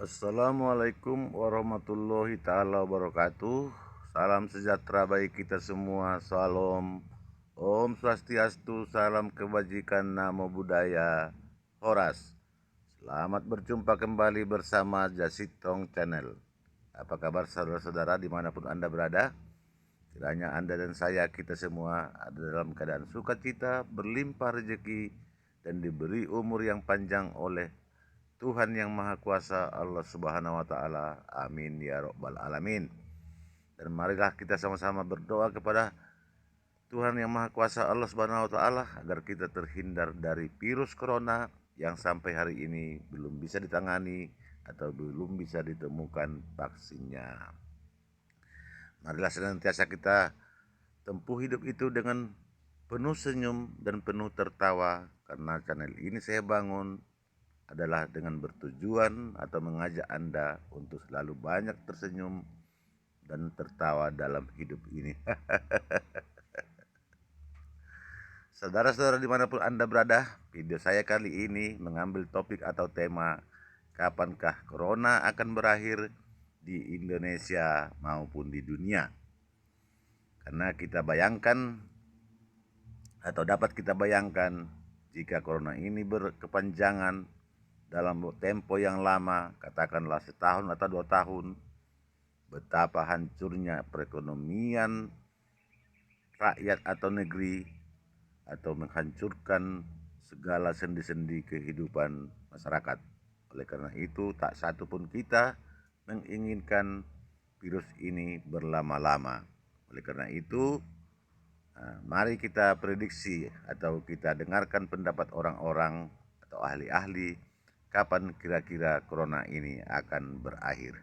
Assalamualaikum warahmatullahi ta'ala wabarakatuh. Salam sejahtera bagi kita semua. Salam Om Swastiastu, salam kebajikan, namo buddhaya, Horas. Selamat berjumpa kembali bersama Jasitong Channel. Apa kabar saudara-saudara dimanapun Anda berada? Kiranya Anda dan saya, kita semua ada dalam keadaan sukacita, berlimpah rezeki, dan diberi umur yang panjang oleh Tuhan yang Maha Kuasa, Allah Subhanahu wa Ta'ala. Amin ya Rabbal 'Alamin. Dan marilah kita sama-sama berdoa kepada Tuhan yang Maha Kuasa, Allah Subhanahu wa Ta'ala, agar kita terhindar dari virus corona yang sampai hari ini belum bisa ditangani atau belum bisa ditemukan vaksinnya. Marilah senantiasa kita tempuh hidup itu dengan penuh senyum dan penuh tertawa, karena channel ini saya bangun adalah dengan bertujuan atau mengajak Anda untuk selalu banyak tersenyum dan tertawa dalam hidup ini. Saudara-saudara dimanapun Anda berada, video saya kali ini mengambil topik atau tema kapankah corona akan berakhir di Indonesia maupun di dunia. Karena kita bayangkan atau dapat kita bayangkan, jika corona ini berkepanjangan dalam tempo yang lama, katakanlah setahun atau 2 tahun, betapa hancurnya perekonomian rakyat atau negeri, atau menghancurkan segala sendi-sendi kehidupan masyarakat. Oleh karena itu, tak satu pun kita menginginkan virus ini berlama-lama. Oleh karena itu, mari kita prediksi atau kita dengarkan pendapat orang-orang atau ahli-ahli, kapan kira-kira corona ini akan berakhir.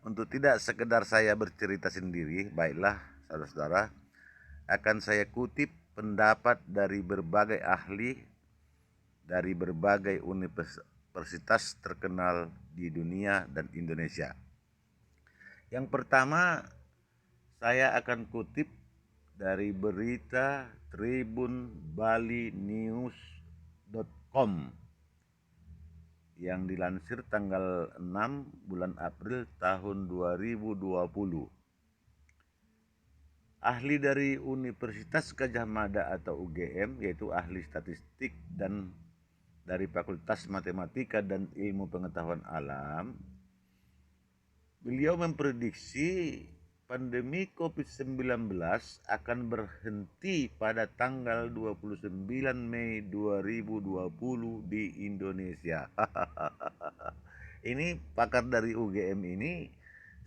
Untuk tidak sekedar saya bercerita sendiri, baiklah saudara-saudara, akan saya kutip pendapat dari berbagai ahli dari berbagai universitas terkenal di dunia dan Indonesia. Yang pertama, saya akan kutip dari berita tribunbalinews.com yang dilansir tanggal 6 bulan April tahun 2020. Ahli dari Universitas Gadjah Mada atau UGM, yaitu ahli statistik dan dari Fakultas Matematika dan Ilmu Pengetahuan Alam, beliau memprediksi pandemi COVID-19 akan berhenti pada tanggal 29 Mei 2020 di Indonesia. Ini pakar dari UGM ini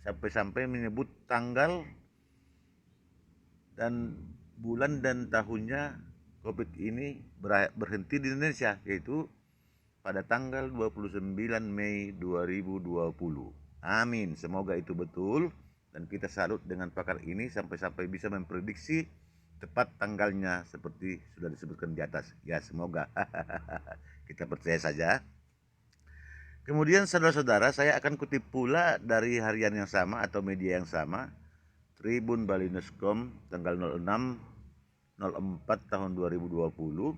sampai-sampai menyebut tanggal dan bulan dan tahunnya COVID ini berhenti di Indonesia, yaitu pada tanggal 29 Mei 2020. Amin, semoga itu betul. Dan kita salut dengan pakar ini sampai-sampai bisa memprediksi tepat tanggalnya seperti sudah disebutkan di atas. Ya, semoga. Kita percaya saja. Kemudian saudara-saudara, saya akan kutip pula dari harian yang sama atau media yang sama, tribunbalinews.com, tanggal 06/04 tahun 2020,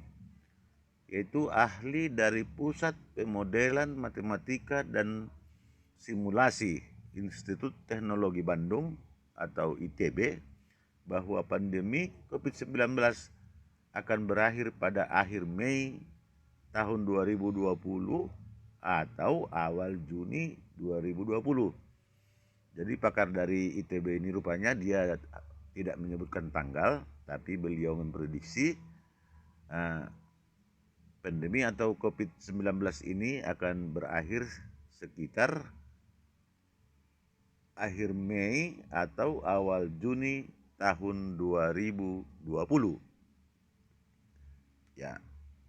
yaitu ahli dari Pusat Pemodelan Matematika dan Simulasi Institut Teknologi Bandung atau ITB, bahwa pandemi COVID-19 akan berakhir pada akhir Mei tahun 2020 atau awal Juni 2020. Jadi pakar dari ITB ini rupanya dia tidak menyebutkan tanggal, tapi beliau memprediksi pandemi atau COVID-19 ini akan berakhir sekitar akhir Mei atau awal Juni tahun 2020. Ya,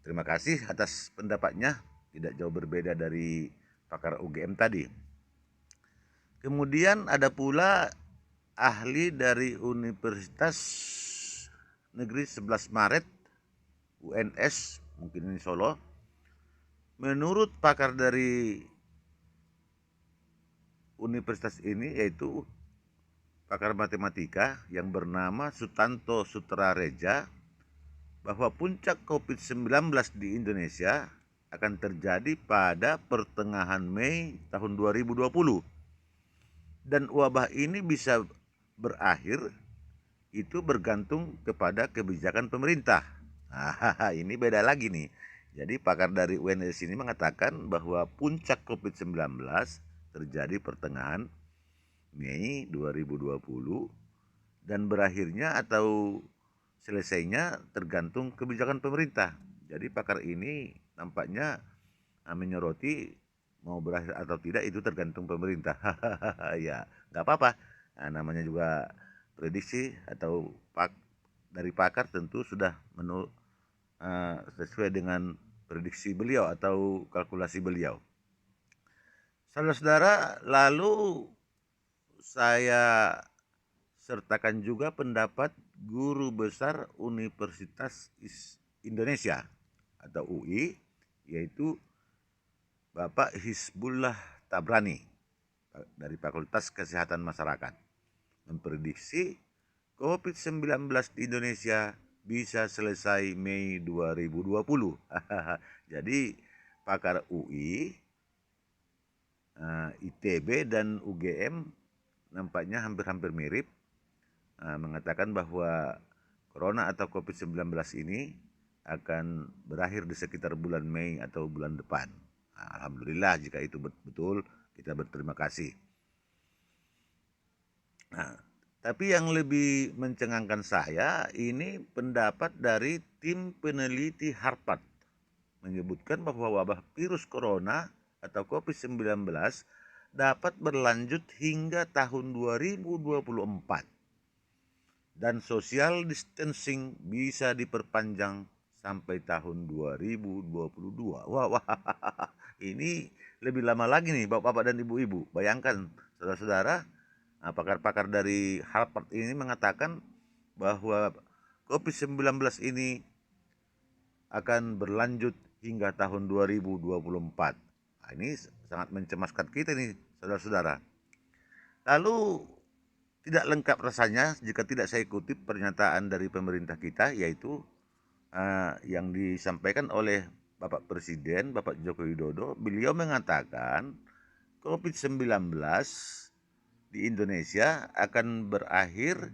terima kasih atas pendapatnya, tidak jauh berbeda dari pakar UGM tadi. Kemudian ada pula ahli dari Universitas Negeri 11 Maret, UNS, mungkin ini Solo. Menurut pakar dari universitas ini, yaitu pakar matematika yang bernama Sutanto Sutrareja, bahwa puncak COVID-19 di Indonesia akan terjadi pada pertengahan Mei tahun 2020. Dan wabah ini bisa berakhir itu bergantung kepada kebijakan pemerintah. Nah, ini beda lagi nih. Jadi pakar dari UNS ini mengatakan bahwa puncak COVID-19 terjadi pertengahan Mei 2020 dan berakhirnya atau selesainya tergantung kebijakan pemerintah. Jadi pakar ini nampaknya menyoroti mau berakhir atau tidak itu tergantung pemerintah. Ya nggak apa-apa. Nah, namanya juga prediksi atau dari pakar tentu sudah sesuai dengan prediksi beliau atau kalkulasi beliau. Saudara-saudara, lalu saya sertakan juga pendapat guru besar Universitas Indonesia atau UI, yaitu Bapak Hizbullah Tabrani dari Fakultas Kesehatan Masyarakat, memprediksi COVID-19 di Indonesia bisa selesai Mei 2020. Jadi pakar UI, ITB dan UGM nampaknya hampir-hampir mirip, mengatakan bahwa Corona atau COVID-19 ini akan berakhir di sekitar bulan Mei atau bulan depan. Alhamdulillah jika itu betul, kita berterima kasih. Nah, tapi yang lebih mencengangkan saya ini pendapat dari tim peneliti Harvard menyebutkan bahwa wabah virus corona atau COVID-19 dapat berlanjut hingga tahun 2024 dan social distancing bisa diperpanjang sampai tahun 2022. Wah, ini lebih lama lagi nih bapak-bapak dan ibu-ibu. Bayangkan saudara-saudara, pakar-pakar dari Harvard ini mengatakan bahwa COVID-19 ini akan berlanjut hingga tahun 2024. Nah, ini sangat mencemaskan kita nih saudara-saudara. Lalu tidak lengkap rasanya jika tidak saya kutip pernyataan dari pemerintah kita, yaitu yang disampaikan oleh Bapak Presiden, Bapak Joko Widodo. Beliau mengatakan COVID-19 di Indonesia akan berakhir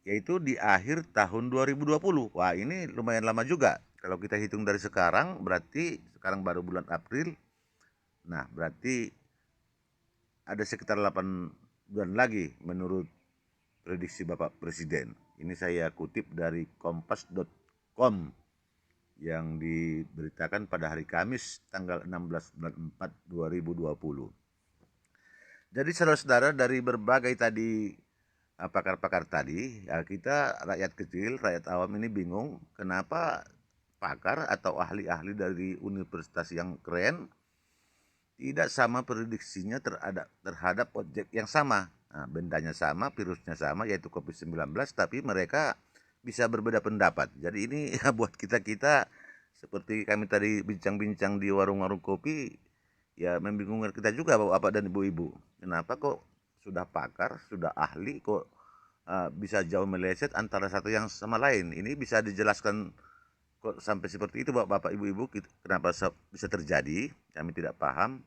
yaitu di akhir tahun 2020. Wah, ini lumayan lama juga. Kalau kita hitung dari sekarang, berarti sekarang baru bulan April. Nah, berarti ada sekitar 8 bulan lagi menurut prediksi Bapak Presiden. Ini saya kutip dari kompas.com yang diberitakan pada hari Kamis tanggal 16 bulan 4 2020. Jadi saudara-saudara, dari berbagai tadi pakar-pakar tadi, ya kita rakyat kecil, rakyat awam ini bingung kenapa pakar atau ahli-ahli dari universitas yang keren tidak sama prediksinya terhadap objek yang sama. Nah, bendanya sama, virusnya sama, yaitu COVID-19, tapi mereka bisa berbeda pendapat. Jadi ini ya buat kita-kita seperti kami tadi bincang-bincang di warung-warung kopi, ya membingungkan kita juga bapak dan ibu-ibu. Kenapa kok sudah pakar, sudah ahli, kok bisa jauh meleset antara satu yang sama lain. Ini bisa dijelaskan kok sampai seperti itu bapak ibu-ibu, kenapa bisa terjadi? Kami tidak paham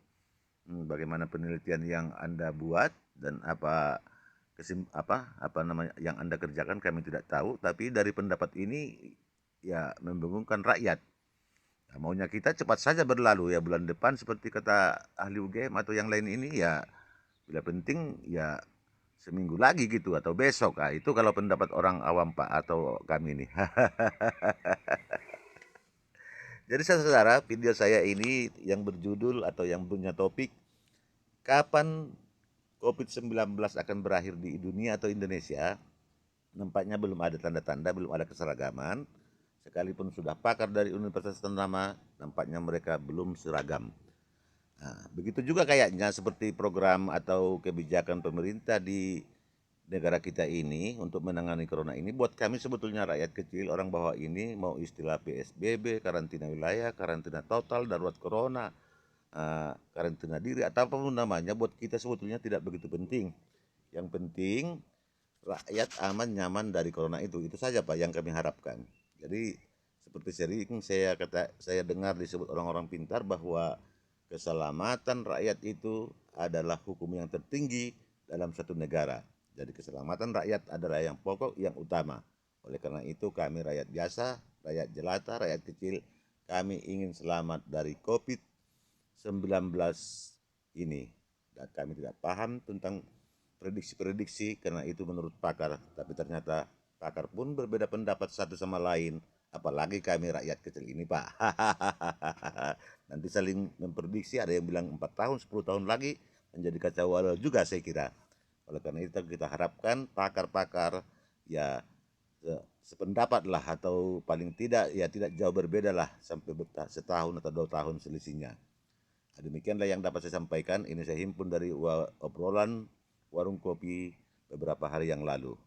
bagaimana penelitian yang Anda buat dan apa namanya yang Anda kerjakan, kami tidak tahu, tapi dari pendapat ini ya membingungkan rakyat. Nah, maunya kita cepat saja berlalu ya bulan depan seperti kata ahli UGM atau yang lain ini, ya bila penting ya seminggu lagi gitu atau besok. Nah, itu kalau pendapat orang awam Pak atau kami nih. Jadi saudara, video saya ini yang berjudul atau yang punya topik kapan COVID-19 akan berakhir di dunia atau Indonesia, nampaknya belum ada tanda-tanda, belum ada keseragaman. Sekalipun sudah pakar dari universitas ternama, nampaknya mereka belum seragam. Nah, begitu juga kayaknya seperti program atau kebijakan pemerintah di negara kita ini untuk menangani corona ini. Buat kami sebetulnya rakyat kecil, orang bawah ini, mau istilah PSBB, karantina wilayah, karantina total, darurat corona, karantina diri atau apapun namanya, buat kita sebetulnya tidak begitu penting. Yang penting rakyat aman nyaman dari corona itu saja Pak yang kami harapkan. Jadi seperti sering saya dengar disebut orang-orang pintar bahwa keselamatan rakyat itu adalah hukum yang tertinggi dalam satu negara. Jadi keselamatan rakyat adalah yang pokok, yang utama. Oleh karena itu kami rakyat biasa, rakyat jelata, rakyat kecil, kami ingin selamat dari COVID-19 ini. Dan kami tidak paham tentang prediksi-prediksi karena itu menurut pakar. Tapi ternyata pakar pun berbeda pendapat satu sama lain. Apalagi kami rakyat kecil ini, Pak. Nanti saling memprediksi, ada yang bilang 4 tahun, 10 tahun lagi, menjadi kacau balau juga saya kira. Oleh karena itu kita harapkan pakar-pakar ya sependapat lah, atau paling tidak ya tidak jauh berbeda lah, sampai setahun atau 2 tahun selisihnya. Demikianlah yang dapat saya sampaikan. Ini saya himpun dari obrolan warung kopi beberapa hari yang lalu.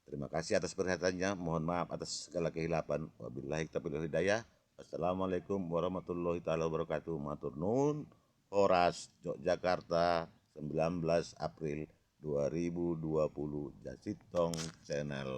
Terima kasih atas perhatiannya. Mohon maaf atas segala kehilapan. Wabillahi taufiq wal hidayah. Wassalamualaikum warahmatullahi taala wabarakatuh. Matur nuwun. Horas, Yogyakarta, 19 April 2020. Jasitong Channel.